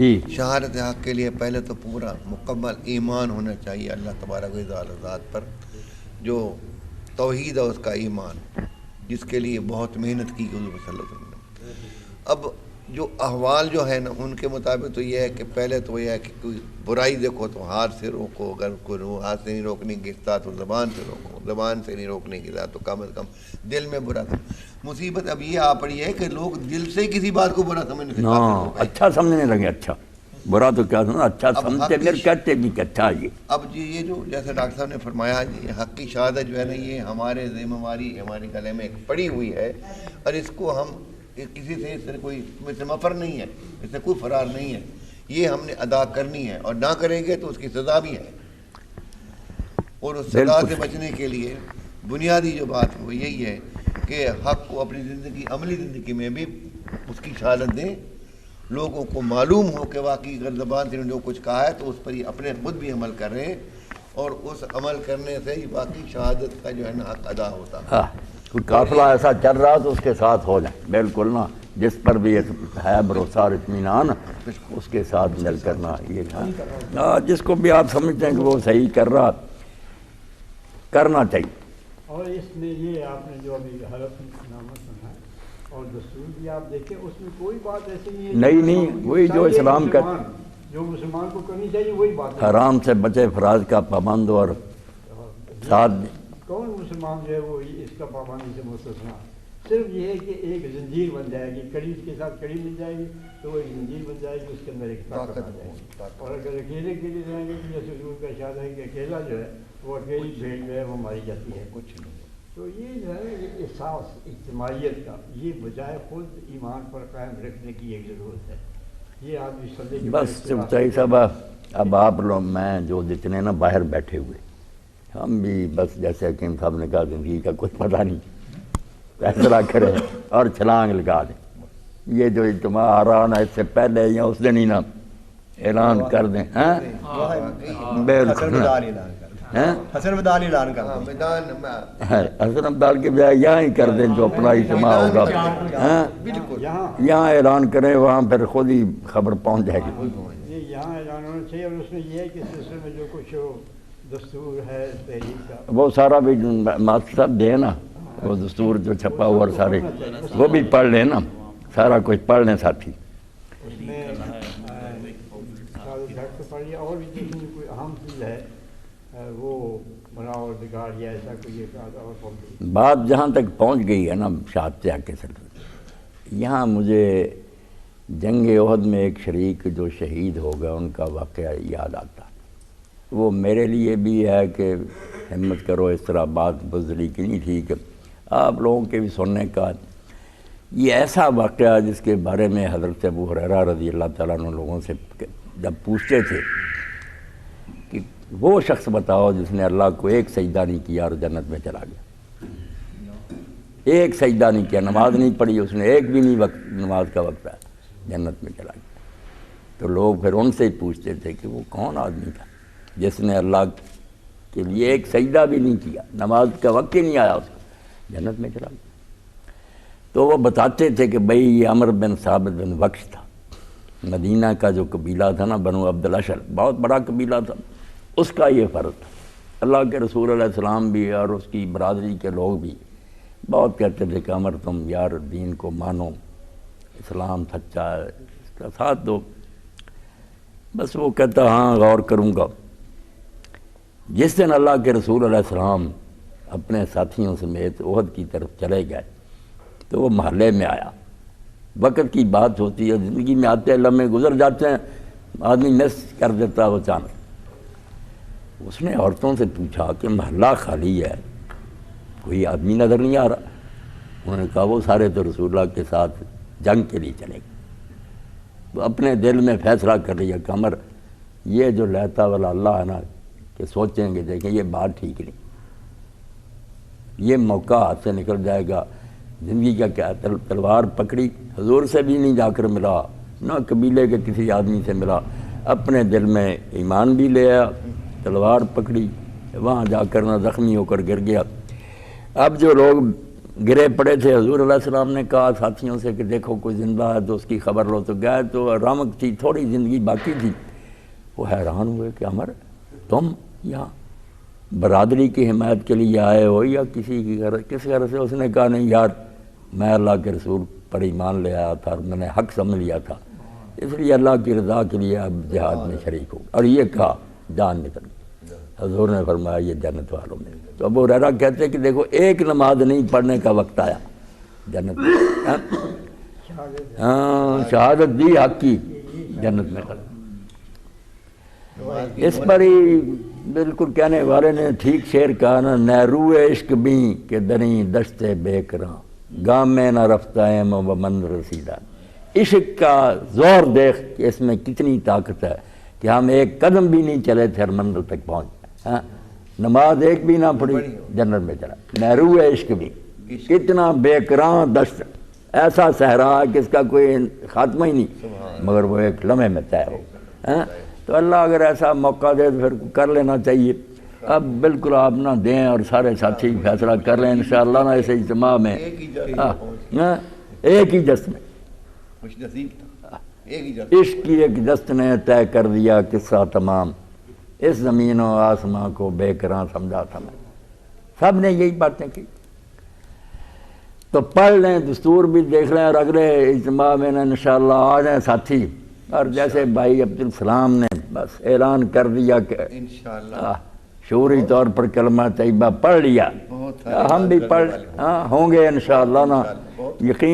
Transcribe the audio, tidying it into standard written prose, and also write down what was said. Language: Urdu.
جی شہادت حق کے لیے پہلے تو پورا مکمل ایمان ہونا چاہیے اللہ تبارک و تعالی ذات پر، جو توحید ہے اس کا ایمان، جس کے لیے بہت محنت کی حضور صلی اللہ علیہ وسلم نے۔ اب جو احوال جو ہے نا ان کے مطابق تو یہ ہے کہ پہلے تو یہ ہے کہ کوئی برائی دیکھو تو ہاتھ سے روکو، اگر کوئی ہاتھ سے نہیں روکنے کی ستا تو زبان سے روکو، زبان سے نہیں روکنے کی ستا تو کم از کم دل میں برا تھا۔ مصیبت اب یہ آ پڑی ہے کہ لوگ دل سے کسی بات کو برا سمجھنے سے قاصر ہو گئے۔ اچھا سمجھنے لگے، اچھا برا تو کیا سمجھنا، اچھا سمجھتے پھر کہتے بھی کہ اچھا یہ۔ اب جی یہ جو جیسے ڈاکٹر صاحب نے فرمایا جی حق کی شہادت جو ہے نا یہ ہمارے ذمہ واری ہمارے گلے میں ایک پڑی ہوئی ہے، اور اس کو ہم کسی سے اس سے کوئی مفر نہیں ہے، اس سے کوئی فرار نہیں ہے، یہ ہم نے ادا کرنی ہے، اور نہ کریں گے تو اس کی سزا بھی ہے۔ اور اس سزا سے بچنے کے لیے بنیادی جو بات ہے وہ یہی ہے کہ حق کو اپنی زندگی، عملی زندگی میں بھی اس کی شہادت دیں، لوگوں کو معلوم ہو کہ واقعی اگر زبان سے جو کچھ کہا ہے تو اس پر ہی اپنے خود بھی عمل کریں، اور اس عمل کرنے سے ہی باقی شہادت کا جو ہے نا حق ادا ہوتا ہے۔ کوئی قافلہ ایسا چل رہا تو اس کے ساتھ ہو جائے، بالکل نا، جس پر بھی ہے بھروسہ اور اطمینان اس کے ساتھ مل کرنا، یہ جس کو بھی آپ سمجھتے ہیں کہ وہ صحیح کر رہا کرنا چاہیے۔ اور اس میں یہ آپ نے جو ابھی حلف نامہ سنا ہے اور دستور بھی آپ دیکھیں، اس میں کوئی بات ایسی نہیں ہے نہیں وہی جو اسلام کا جو مسلمان کو کرنی چاہیے وہی بات ہے۔ حرام سے بچے، فراز کا پابند، اور ساتھ کون مسلمان جو ہے وہ اس کا پابندی سے مستثنا؟ صرف یہ ہے کہ ایک زنجیر بن جائے گی، کڑی کے ساتھ کڑی مل جائے گی تو وہ ایک زنجیر بن جائے گی، اس کے اندر ایک طاقت آ جائے گی۔ اور اگر اکیلے رہیں گے تو جیسے حضور کا ارشاد ہے کہ اکیلا جو ہے وہ اکیلی بھیڑ جو ہے وہ ماری جاتی ہے، کچھ نہیں۔ تو یہ جو ہے یہ احساس اجتماعیت کا، یہ بجائے خود ایمان پر قائم رکھنے کی ایک ضرورت ہے۔ یہ آدمی صدی کے بس چاہیے صاحب، اب آپ لوگ میں جو جتنے نا باہر بیٹھے ہوئے، ہم بھی بس جیسے حکیم صاحب نے کہا زندگی کا کچھ پتہ نہیں، فیصلہ کریں اور چھلانگ لگا دیں۔ یہ جو اجتماع آ رہا نا اس سے پہلے یا اس دن ہی نا اعلان کر دیں، بالکل حسن بدال اعلان کر دیں، حسن عبدال کے بجائے یہاں ہی کر دیں، جو اپنا اجتماع ہوگا یہاں اعلان کریں، وہاں پھر خود ہی خبر پہنچ جائے گی۔ یہاں اعلان ہونا چاہیے، اور اس میں یہ ہے کہ سلسلے میں جو کچھ دستور ہے تحریک کا وہ سارا بھی ماسٹر صاحب دے نا، وہ دستور جو چھپا ہوا اور سارے وہ بھی پڑھ لیں نا، سارا کچھ پڑھ لیں ساتھی۔ اس میں جھٹ سے پڑھ لیا، اور بھی دیکھیں کوئی اہم چیز ہے وہ بناؤ اور بگاڑ یا ایسا کوئی اور بات جہاں تک پہنچ گئی ہے نا شہادت حق کے سلسلے، یہاں مجھے جنگ احد میں ایک شریک جو شہید ہو گیا ان کا واقعہ یاد آتا، وہ میرے لیے بھی ہے کہ ہمت کرو، اس طرح بات بزدلی کی نہیں تھی کہ آپ لوگوں کے بھی سننے کا یہ ایسا واقعہ جس کے بارے میں حضرت ابو ہریرہ رضی اللہ تعالیٰ عنہ لوگوں سے جب پوچھتے تھے کہ وہ شخص بتاؤ جس نے اللہ کو ایک سجدہ نہیں کیا اور جنت میں چلا گیا، ایک سجدہ نہیں کیا، نماز نہیں پڑھی اس نے، ایک بھی نہیں وقت نماز کا وقت ہے، جنت میں چلا گیا۔ تو لوگ پھر ان سے ہی پوچھتے تھے کہ وہ کون آدمی تھا جس نے اللہ کے لیے ایک سجدہ بھی نہیں کیا، نماز کا وقت ہی نہیں آیا اس کا، جنت میں چلا گیا۔ تو وہ بتاتے تھے کہ بھئی یہ عمر بن ثابت بن وقش تھا، مدینہ کا جو قبیلہ تھا نا بنو عبد الاشر، بہت بڑا قبیلہ تھا، اس کا یہ فرض تھا۔ اللہ کے رسول علیہ السلام بھی اور اس کی برادری کے لوگ بھی بہت کہتے تھے کہ عمر تم یار دین کو مانو، اسلام سچا ہے، اس کا ساتھ دو۔ بس وہ کہتا ہاں غور کروں گا۔ جس دن اللہ کے رسول علیہ السلام اپنے ساتھیوں سمیت احد کی طرف چلے گئے تو وہ محلے میں آیا، وقت کی بات ہوتی ہے، زندگی میں آتے لمحے گزر جاتے ہیں، آدمی مس کر دیتا ہے وہ اچانک۔ اس نے عورتوں سے پوچھا کہ محلہ خالی ہے، کوئی آدمی نظر نہیں آ رہا؟ انہوں نے کہا وہ سارے تو رسول اللہ کے ساتھ جنگ کے لیے چلے گئے۔ تو اپنے دل میں فیصلہ کر لیا کہ عمر یہ جو لیتا والا اللہ ہے نا کہ سوچیں گے دیکھیں یہ بات ٹھیک نہیں، یہ موقع ہاتھ سے نکل جائے گا، زندگی کا کیا، تلوار پکڑی، حضور سے بھی نہیں جا کر ملا، نہ قبیلے کے کسی آدمی سے ملا، اپنے دل میں ایمان بھی لے آیا، تلوار پکڑی، وہاں جا کر نہ زخمی ہو کر گر گیا۔ اب جو لوگ گرے پڑے تھے، حضور علیہ السلام نے کہا ساتھیوں سے کہ دیکھو کوئی زندہ ہے تو اس کی خبر لو، تو گئے تو رمق تھی، تھوڑی زندگی باقی تھی، وہ حیران ہوئے کہ عمر تم یہاں برادری کی حمایت کے لیے آئے ہو یا کسی کی غرض، کس غرض سے؟ اس نے کہا نہیں یار میں اللہ کے رسول پر ایمان لے آیا تھا اور میں نے حق سمجھ لیا تھا، اس لیے اللہ کی رضا کے لیے اب جہاد میں شریک ہو، اور یہ کہا جان نکل گئی۔ حضور نے فرمایا یہ جنت والوں میں۔ تو ابو ہریرہ کہتے ہیں کہ دیکھو ایک نماز نہیں پڑھنے کا وقت آیا جنت میں، شہادت دی حق کی، جنت میں کھڑا۔ اس پر ہی بالکل کہنے والے نے ٹھیک شعر کہا نا، نیرو عشق بھی کہ دنی دشت بے کراں، گام میں نہ رفتہ ایم و من رسیدہ۔ عشق کا زور دیکھ کہ اس میں کتنی طاقت ہے کہ ہم ایک قدم بھی نہیں چلے تھے اور منزل تک پہنچ گئے۔ نماز ایک بھی نہ پڑھی جنت میں چلا۔ نیرو عشق بھی کتنا بے کراں دشت، ایسا صحرا کہ اس کا کوئی خاتمہ ہی نہیں، مگر وہ ایک لمحے میں طے ہو۔ تو اللہ اگر ایسا موقع دے تو پھر کر لینا چاہیے۔ اب بالکل آپ نہ دیں اور سارے ساتھی فیصلہ کر لیں انشاءاللہ نا اس اجتماع میں ایک ہی جست میں عشق کی ایک جست نے طے کر دیا قصہ تمام، اس زمین و آسماں کو بے کراں سمجھا تھا میں۔ سب نے یہی باتیں کی۔ تو پڑھ لیں، دستور بھی دیکھ لیں، اور اگلے اجتماع میں انشاءاللہ آ جائیں ساتھی۔ اور جیسے بھائی عبدالسلام نے بس اعلان کر دیا کہ انشاءاللہ شعوری طور پر کلمہ طیبہ پڑھ لیا، ہم بھی پڑھ ہوں گے انشاءاللہ نا، یقین